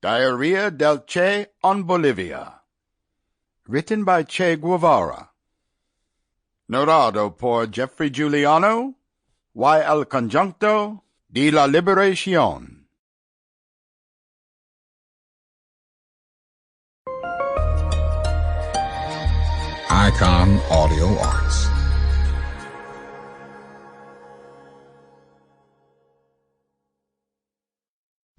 Diarrhea del Che on Bolivia. Written by Che Guevara. Narrado por Jeffrey Giuliano y El Conjunto de la Liberación. Icon Audio Arts.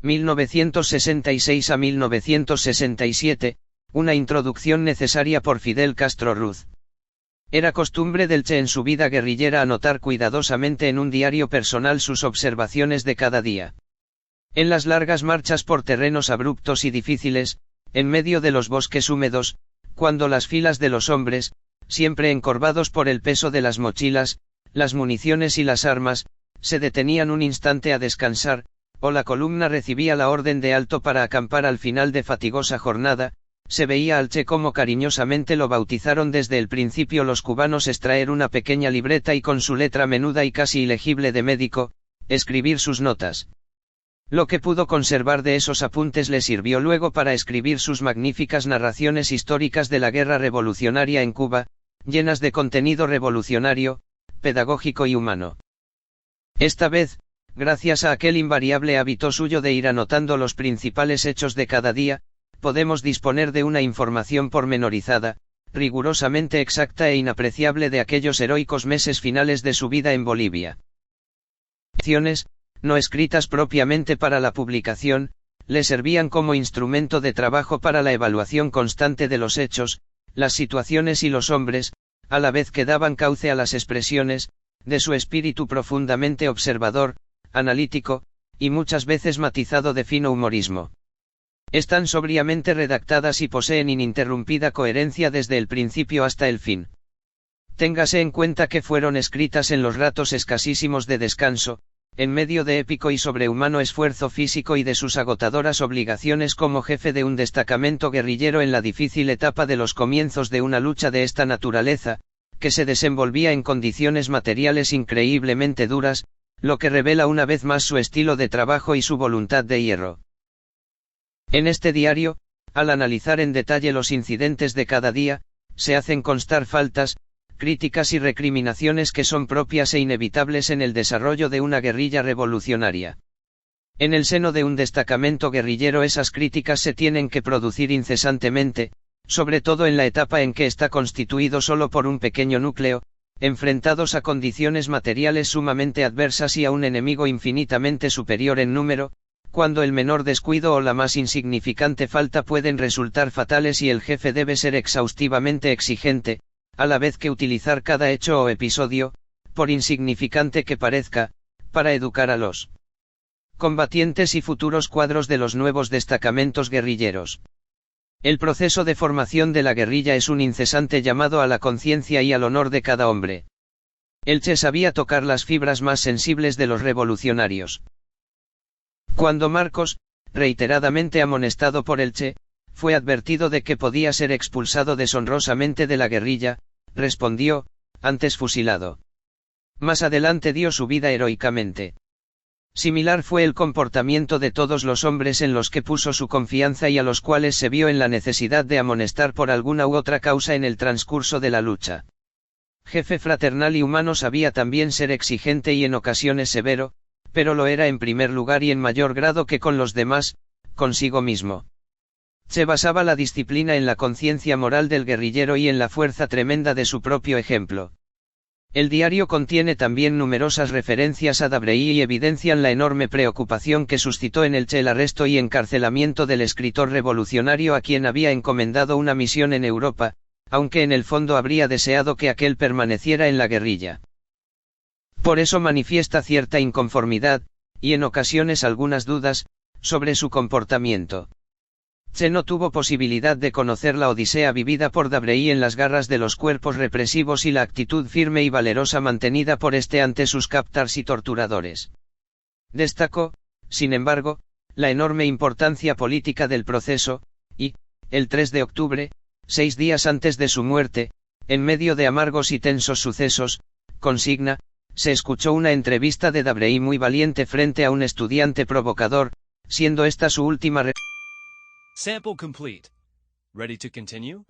(1966 a 1967), una introducción necesaria por Fidel Castro Ruz. Era costumbre del Che en su vida guerrillera anotar cuidadosamente en un diario personal sus observaciones de cada día. En las largas marchas por terrenos abruptos y difíciles, en medio de los bosques húmedos, cuando las filas de los hombres, siempre encorvados por el peso de las mochilas, las municiones y las armas, se detenían un instante a descansar, o la columna recibía la orden de alto para acampar al final de fatigosa jornada, se veía al Che como cariñosamente lo bautizaron desde el principio los cubanos extraer una pequeña libreta y con su letra menuda y casi ilegible de médico, escribir sus notas. Lo que pudo conservar de esos apuntes le sirvió luego para escribir sus magníficas narraciones históricas de la guerra revolucionaria en Cuba, llenas de contenido revolucionario, pedagógico y humano. Esta vez, gracias a aquel invariable hábito suyo de ir anotando los principales hechos de cada día, podemos disponer de una información pormenorizada, rigurosamente exacta e inapreciable de aquellos heroicos meses finales de su vida en Bolivia. Acciones, no escritas propiamente para la publicación, le servían como instrumento de trabajo para la evaluación constante de los hechos, las situaciones y los hombres, a la vez que daban cauce a las expresiones, de su espíritu profundamente observador, analítico, y muchas veces matizado de fino humorismo. Están sobriamente redactadas y poseen ininterrumpida coherencia desde el principio hasta el fin. Téngase en cuenta que fueron escritas en los ratos escasísimos de descanso, en medio de épico y sobrehumano esfuerzo físico y de sus agotadoras obligaciones como jefe de un destacamento guerrillero en la difícil etapa de los comienzos de una lucha de esta naturaleza, que se desenvolvía en condiciones materiales increíblemente duras, lo que revela una vez más su estilo de trabajo y su voluntad de hierro. En este diario, al analizar en detalle los incidentes de cada día, se hacen constar faltas, críticas y recriminaciones que son propias e inevitables en el desarrollo de una guerrilla revolucionaria. En el seno de un destacamento guerrillero esas críticas se tienen que producir incesantemente, sobre todo en la etapa en que está constituido solo por un pequeño núcleo, enfrentados a condiciones materiales sumamente adversas y a un enemigo infinitamente superior en número, cuando el menor descuido o la más insignificante falta pueden resultar fatales y el jefe debe ser exhaustivamente exigente, a la vez que utilizar cada hecho o episodio, por insignificante que parezca, para educar a los combatientes y futuros cuadros de los nuevos destacamentos guerrilleros. El proceso de formación de la guerrilla es un incesante llamado a la conciencia y al honor de cada hombre. El Che sabía tocar las fibras más sensibles de los revolucionarios. Cuando Marcos, reiteradamente amonestado por el Che, fue advertido de que podía ser expulsado deshonrosamente de la guerrilla, respondió, antes fusilado. Más adelante dio su vida heroicamente. Similar fue el comportamiento de todos los hombres en los que puso su confianza y a los cuales se vio en la necesidad de amonestar por alguna u otra causa en el transcurso de la lucha. Jefe fraternal y humano sabía también ser exigente y en ocasiones severo, pero lo era en primer lugar y en mayor grado que con los demás, consigo mismo. Se basaba la disciplina en la conciencia moral del guerrillero y en la fuerza tremenda de su propio ejemplo. El diario contiene también numerosas referencias a Dabrey y evidencian la enorme preocupación que suscitó en el Che el arresto y encarcelamiento del escritor revolucionario a quien había encomendado una misión en Europa, aunque en el fondo habría deseado que aquel permaneciera en la guerrilla. Por eso manifiesta cierta inconformidad, y en ocasiones algunas dudas, sobre su comportamiento. Che no tuvo posibilidad de conocer la odisea vivida por Dabrey en las garras de los cuerpos represivos y la actitud firme y valerosa mantenida por este ante sus captors y torturadores. Destacó, sin embargo, la enorme importancia política del proceso, y, el 3 de octubre, 6 días antes de su muerte, en medio de amargos y tensos sucesos, consigna, se escuchó una entrevista de Dabrey muy valiente frente a un estudiante provocador, siendo esta su última Sample complete. Ready to continue?